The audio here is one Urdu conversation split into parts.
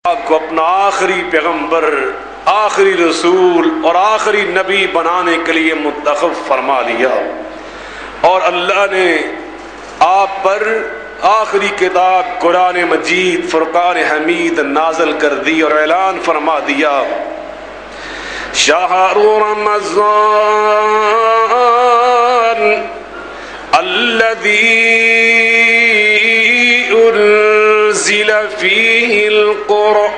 آپ کو اپنا آخری پیغمبر، آخری رسول اور آخری نبی بنانے کے لیے منتخب فرما لیا، اور اللہ نے آپ پر آخری کتاب قرآن مجید فرقان حمید نازل کر دی اور اعلان فرما دیا، شہر رمضان الذی انزل فیہ القرآن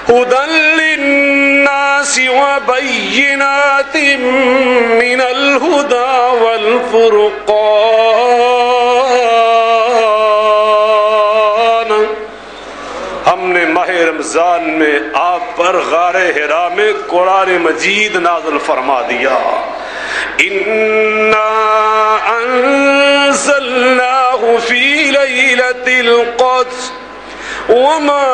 ہدی للناس وبینات من الہدی والفرقان۔ ہم نے ماہ رمضان میں آپ پر غار حرا میں قرآن مجید نازل فرما دیا، اِنَّا أَنزَلْنَاهُ فِي لَيْلَةِ الْقَدْرِ وَمَا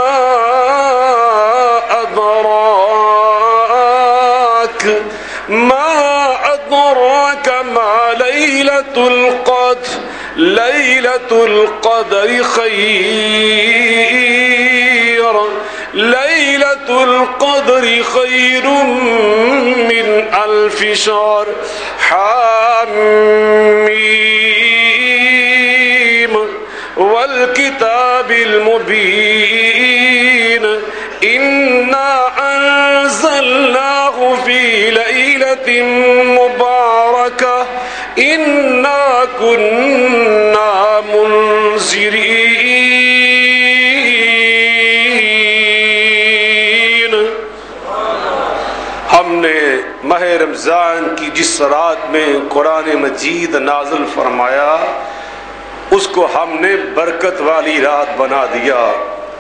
أَدْرَاكَ مَا لَيْلَةُ الْقَدْرِ لَيْلَةُ الْقَدْرِ خَيْرٌ مِّنْ أَلْفِ شَهْرٍ حامیم والکتاب المبین انا انزلناه فی لیلۃ مبارکہ انا کنا منذرین۔ ہم نے ماہ رمضان کی جس رات میں قرآن مجید نازل فرمایا اس کو ہم نے برکت والی رات بنا دیا۔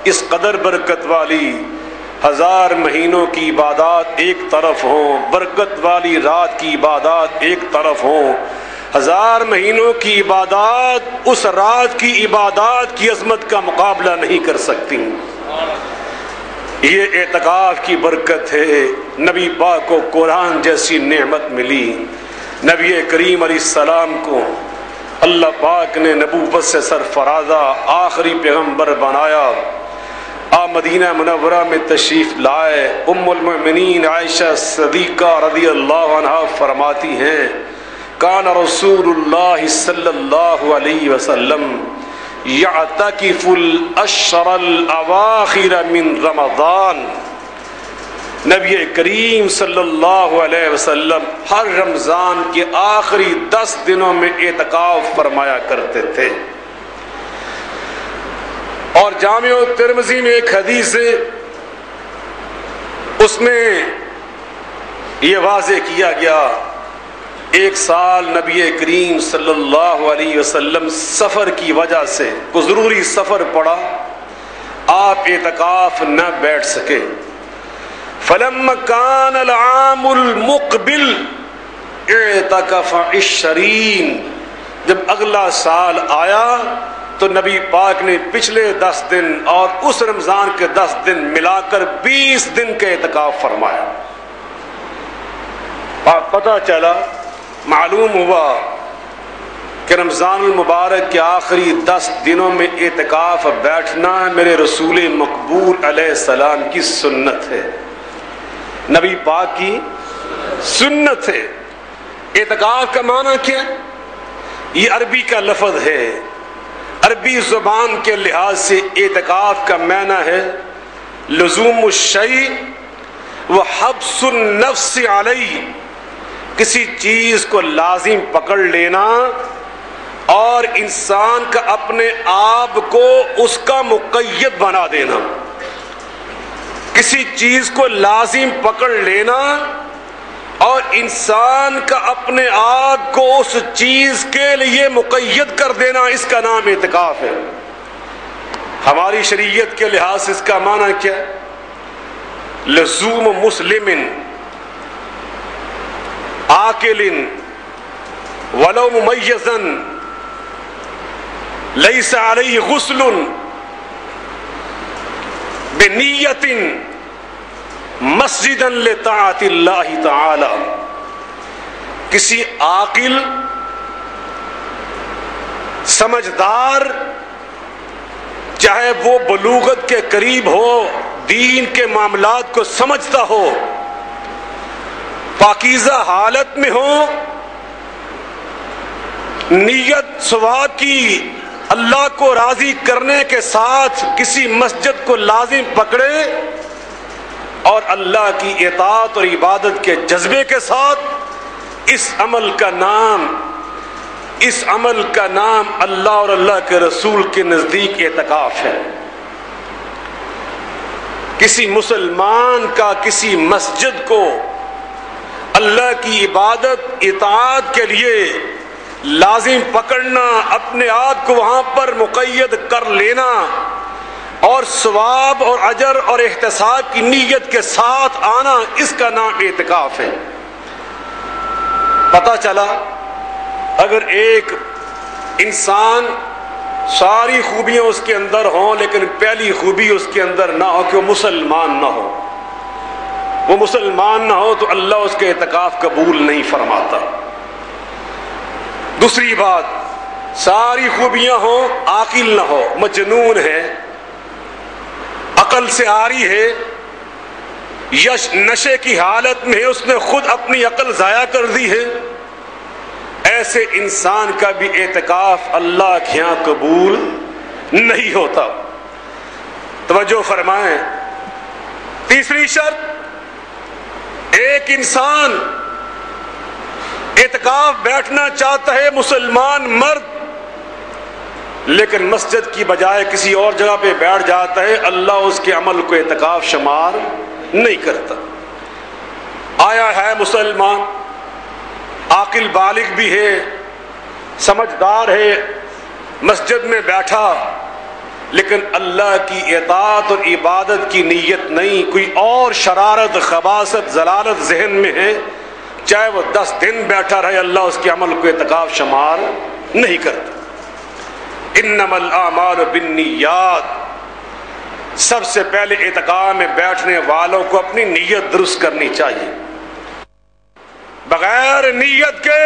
اس قدر برکت والی، 1000 مہینوں کی عبادات ایک طرف ہوں، برکت والی رات کی عبادات ایک طرف ہوں، 1000 مہینوں کی عبادات اس رات کی عبادات کی عظمت کا مقابلہ نہیں کر سکتی۔ یہ اعتکاف کی برکت ہے۔ نبی پاک کو قرآن جیسی نعمت ملی، نبی کریم علیہ السلام کو اللہ پاک نے نبوت سے سرفرازہ آخری پیغمبر بنایا۔ آپ مدینہ منورہ میں تشریف لائے، ام المؤمنین عائشہ صدیقہ رضی اللہ عنہا فرماتی ہیں، کان رسول اللہ صلی اللہ علیہ وسلم یعتکف الاشہر الاواخر من رمضان۔ نبی کریم صلی اللہ علیہ وسلم ہر رمضان کے آخری 10 دنوں میں اعتکاف فرمایا کرتے تھے۔ اور جامع ترمذی میں ایک حدیث ہے، اس میں یہ واضح کیا گیا، ایک سال نبی کریم صلی اللہ علیہ وسلم سفر کی وجہ سے کوئی ضروری سفر پڑا، آپ اعتکاف نہ بیٹھ سکے۔ فلما كان العام المقبل اعتکف 20، جب اگلا سال آیا تو نبی پاک نے پچھلے 10 دن اور اس رمضان کے 10 دن ملا کر 20 دن کے اعتکاف فرمایا۔ پتہ چلا، معلوم ہوا کہ رمضان المبارک کے آخری 10 دنوں میں اعتکاف بیٹھنا میرے رسول مقبول علیہ السلام کی سنت ہے، نبی پاک کی سنت ہے۔ اعتکاف کا معنی کیا؟ یہ عربی کا لفظ ہے، عربی زبان کے لحاظ سے اعتکاف کا معنی ہے لزوم الشیء وحبس النفس علیہ، کسی چیز کو لازم پکڑ لینا اور انسان کا اپنے آپ کو اس کا مقید بنا دینا۔ کسی چیز کو لازم پکڑ لینا اور انسان کا اپنے آپ کو اس چیز کے لیے مقید کر دینا، اس کا نام اعتکاف ہے۔ ہماری شریعت کے لحاظ سے اس کا معنی کیا؟ لزوم مسلم عاقل ولو ممیزا لیس علیہ غسل بنیت مسجدا لطاعت اللہ تعالی، کسی عاقل سمجھدار چاہے وہ بلوغت کے قریب ہو، دین کے معاملات کو سمجھتا ہو، پاکیزہ حالت میں ہو، نیت ثواب کی اللہ کو راضی کرنے کے ساتھ کسی مسجد کو لازم پکڑے اور اللہ کی اطاعت اور عبادت کے جذبے کے ساتھ اس عمل کا نام اللہ اور اللہ کے رسول کے نزدیک اعتکاف ہے۔ کسی مسلمان کا کسی مسجد کو اللہ کی عبادت اطاعت کے لیے لازم پکڑنا، اپنے آپ کو وہاں پر مقید کر لینا اور ثواب اور اجر اور احتساب کی نیت کے ساتھ آنا، اس کا نام اعتکاف ہے۔ پتہ چلا اگر ایک انسان ساری خوبیاں اس کے اندر ہوں لیکن پہلی خوبی اس کے اندر نہ ہو کہ وہ مسلمان نہ ہو تو اللہ اس کے اعتکاف قبول نہیں فرماتا۔ دوسری بات، ساری خوبیاں ہوں، عاقل نہ ہو، مجنون ہے، عقل سے عاری ہے، یش نشے کی حالت میں ہے، اس نے خود اپنی عقل ضائع کر دی ہے، ایسے انسان کا بھی اعتکاف اللہ کے یہاں قبول نہیں ہوتا۔ توجہ فرمائیں، تیسری شرط، ایک انسان اعتکاف بیٹھنا چاہتا ہے، مسلمان مرد، لیکن مسجد کی بجائے کسی اور جگہ پہ بیٹھ جاتا ہے، اللہ اس کے عمل کو اعتکاف شمار نہیں کرتا۔ آیا ہے مسلمان، عاقل بالغ بھی ہے، سمجھدار ہے، مسجد میں بیٹھا لیکن اللہ کی اطاعت اور عبادت کی نیت نہیں، کوئی اور شرارت، خباثت، ضلالت ذہن میں ہے، چاہے وہ 10 دن بیٹھا رہے، اللہ اس کے عمل کو اعتکاف شمار نہیں کرتا۔ انما الاعمال بالنیات، سب سے پہلے اعتکاف میں بیٹھنے والوں کو اپنی نیت درست کرنی چاہیے۔ بغیر نیت کے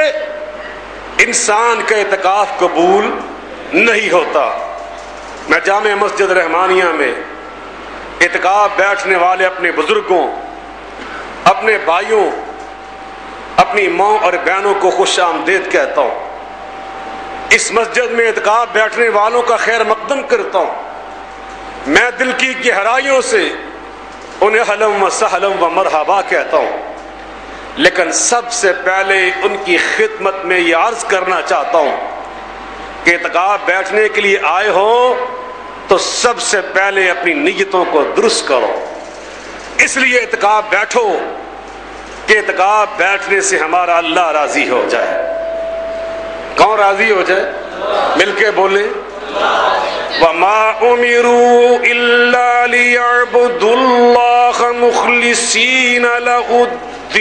انسان کا اعتکاف قبول نہیں ہوتا۔ میں جامع مسجد رحمانیہ میں اعتکاف بیٹھنے والے اپنے بزرگوں، اپنے بھائیوں، اپنی ماں اور بہنوں کو خوش آمدید کہتا ہوں۔ اس مسجد میں اعتکاف بیٹھنے والوں کا خیر مقدم کرتا ہوں۔ میں دل کی گہرائیوں سے انہیں اہلا و سہلا و مرحبا کہتا ہوں، لیکن سب سے پہلے ان کی خدمت میں یہ عرض کرنا چاہتا ہوں کہ اعتکاف بیٹھنے کے لیے آئے ہو تو سب سے پہلے اپنی نیتوں کو درست کرو۔ اس لیے اعتکاف بیٹھو کہ اعتکاف بیٹھنے سے ہمارا اللہ راضی ہو جائے۔ کون راضی ہو جائے؟ مل کے بولیں، وَمَا أُمِرُوا إِلَّا لِيَعْبُدُوا اللَّهَ مُخْلِصِينَ لَهُ الدِّينَ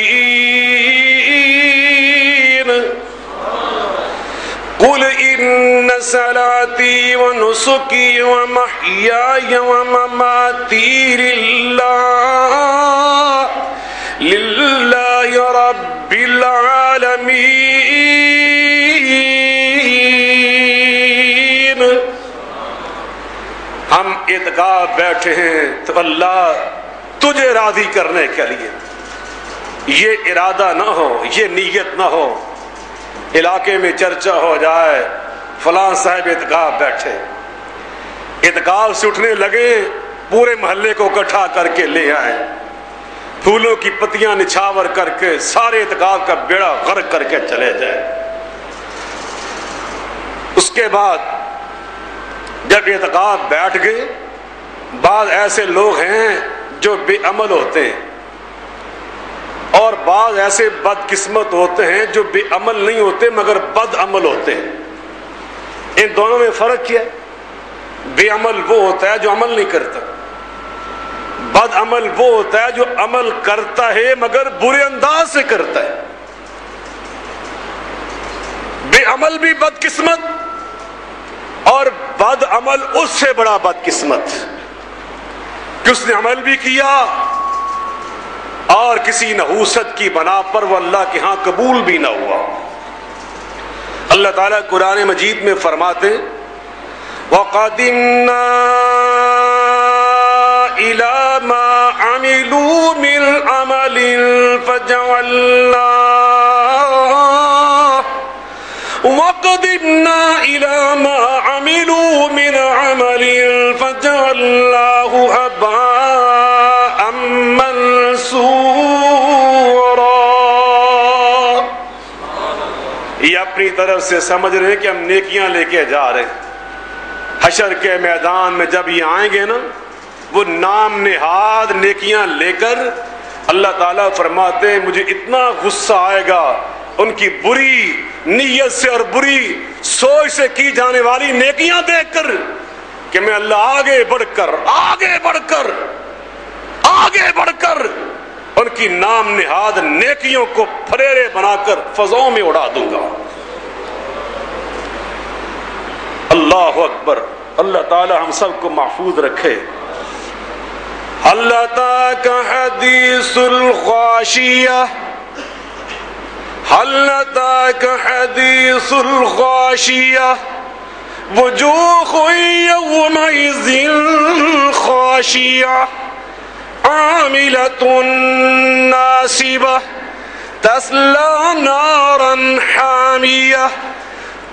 قُلْ إِنَّ صَلَاتِي وَنُسُكِي وَمَحْيَايَ وَمَمَاتِي لِلَّهِ رَبِّ الْعَالَمِينَ۔ ہم اعتکاف بیٹھے ہیں تو اللہ تجھے راضی کرنے کے لیے، یہ ارادہ نہ ہو، یہ نیت نہ ہو علاقے میں چرچا ہو جائے فلاں صاحب اعتکاف بیٹھے، اعتکاف سے اٹھنے لگے پورے محلے کو اکٹھا کر کے لے آئے، پھولوں کی پتیاں نچھاور کر کے سارے اعتکاف کا بیڑا غرق کر کے چلے جائے۔ اس کے بعد جب اعتکاف بیٹھ گئے، بعض ایسے لوگ ہیں جو بے عمل ہوتے ہیں اور بعض ایسے بد قسمت ہوتے ہیں جو بے عمل نہیں ہوتے مگر بد عمل ہوتے ہیں۔ ان دونوں میں فرق کیا ہے؟ بے عمل وہ ہوتا ہے جو عمل نہیں کرتا، بد عمل وہ ہوتا ہے جو عمل کرتا ہے مگر برے انداز سے کرتا ہے۔ بے عمل بھی بد قسمت اور بد عمل اس سے بڑا بد قسمت کہ اس نے عمل بھی کیا اور کسی نحوست کی بنا پر وہ اللہ کے ہاں قبول بھی نہ ہوا۔ اللہ تعالیٰ قرآن مجید میں فرماتے وَقَدِمْنَا إِلَى مَا عَمِلُوا مِنْ عَمَلٍ فَجَعَلْنَاهُ وَقَدِمْنَا إِلَى مَا عَمِلُوا مِنْ عَمَلٍ فَجَعَلْنَاهُ هَبَاءً مَنْثُورًا۔ یہ اپنی طرف سے سمجھ رہے ہیں کہ ہم نیکیاں لے کے جا رہے ہیں، حشر کے میدان میں جب یہ آئیں گے نا، وہ نام نہاد نیکیاں لے کر، اللہ تعالیٰ فرماتے ہیں مجھے اتنا غصہ آئے گا ان کی بری نیت سے اور بری سوچ سے کی جانے والی نیکیاں دیکھ کر کہ میں اللہ آگے بڑھ کر ان کی نام نہاد نیکیوں کو پھریرے بنا کر فضاؤں میں اڑا دوں گا۔ اللہ اکبر۔ اللہ تعالی ہم سب کو محفوظ رکھے۔ اللہ تعالی حدیث الغاشیہ، حلت حدیث الغاشیہ وجوہ یومئذ خاشیہ عاملۃ ناصبہ تصلی نارا حامیہ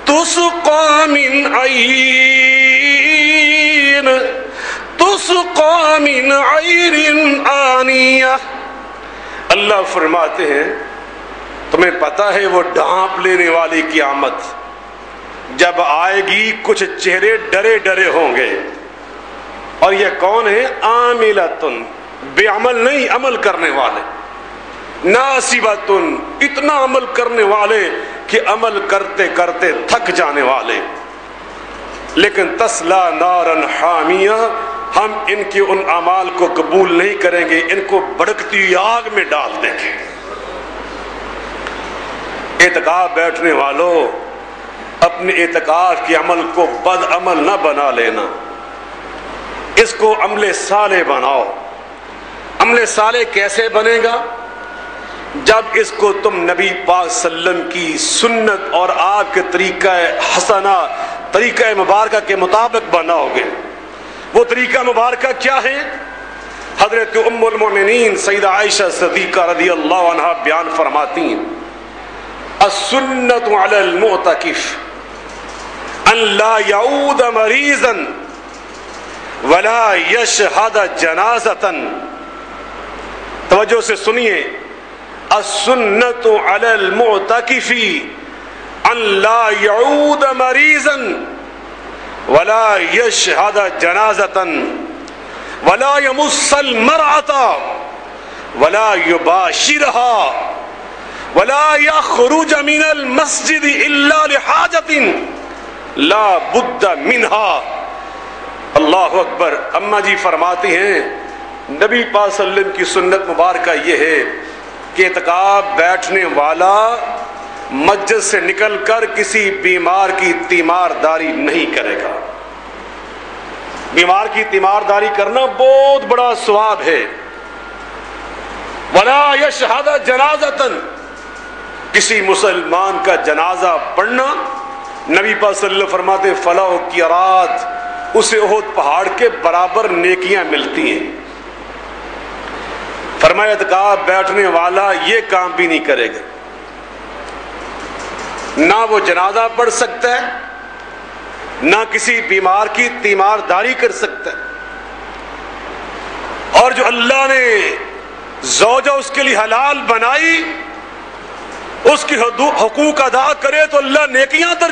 تسقى من عیر آنیہ۔ اللہ فرماتے ہیں تمہیں پتا ہے وہ ڈھانپ لینے والی قیامت جب آئے گی کچھ چہرے ڈرے ڈرے ہوں گے، اور یہ کون ہے؟ عاملۃ، بے عمل نہیں، عمل کرنے والے، ناصبۃ، اتنا عمل کرنے والے کہ عمل کرتے کرتے تھک جانے والے، لیکن تسلا نارا حامیہ، ہم ان کے ان اعمال کو قبول نہیں کریں گے، ان کو بھڑکتی آگ میں ڈال دیں گے۔ اعتکاف بیٹھنے والوں، اپنے اعتکاف کے عمل کو بد عمل نہ بنا لینا، اس کو عمل صالح بناؤ۔ عمل صالح کیسے بنے گا؟ جب اس کو تم نبی پاک صلی اللہ علیہ وسلم کی سنت اور آپ کے طریقہ حسنہ، طریقہ مبارکہ کے مطابق بناؤ گے۔ وہ طریقہ مبارکہ کیا ہے؟ حضرت ام المؤمنین سیدہ عائشہ صدیقہ رضی اللہ عنہا بیان فرماتی ہیں، السنت علی المعتکف ان لا یعود مریضا ولا یشہد جنازۃ۔ توجہ سے سنیے، السنت علی المعتکف ان لا یعود مریضا ولا یشہد جنازۃ ولا یمس المرأۃ ولا یباشرها ولا یخرج من المسجد الا لحاجۃ لا بد منها۔ اللہ اکبر۔ اماں جی فرماتی ہیں نبی پاک صلی اللہ علیہ وسلم کی سنت مبارکہ یہ ہے کہ اعتکاف بیٹھنے والا مسجد سے نکل کر کسی بیمار کی تیمارداری نہیں کرے گا۔ بیمار کی تیمارداری کرنا بہت بڑا ثواب ہے۔ ولا یشہد جنازۃ، کسی مسلمان کا جنازہ پڑھنا، نبی پاک صلی اللہ علیہ وسلم فرماتے فلاح کی رات، اسے احد پہاڑ کے برابر نیکیاں ملتی ہیں۔ فرمایا اعتکاف بیٹھنے والا یہ کام بھی نہیں کرے گا، نہ وہ جنازہ پڑھ سکتا ہے، نہ کسی بیمار کی تیمارداری کر سکتا ہے، اور جو اللہ نے زوجہ اس کے لیے حلال بنائی اس کی حقوق ادا کرے تو اللہ نیکیاں درج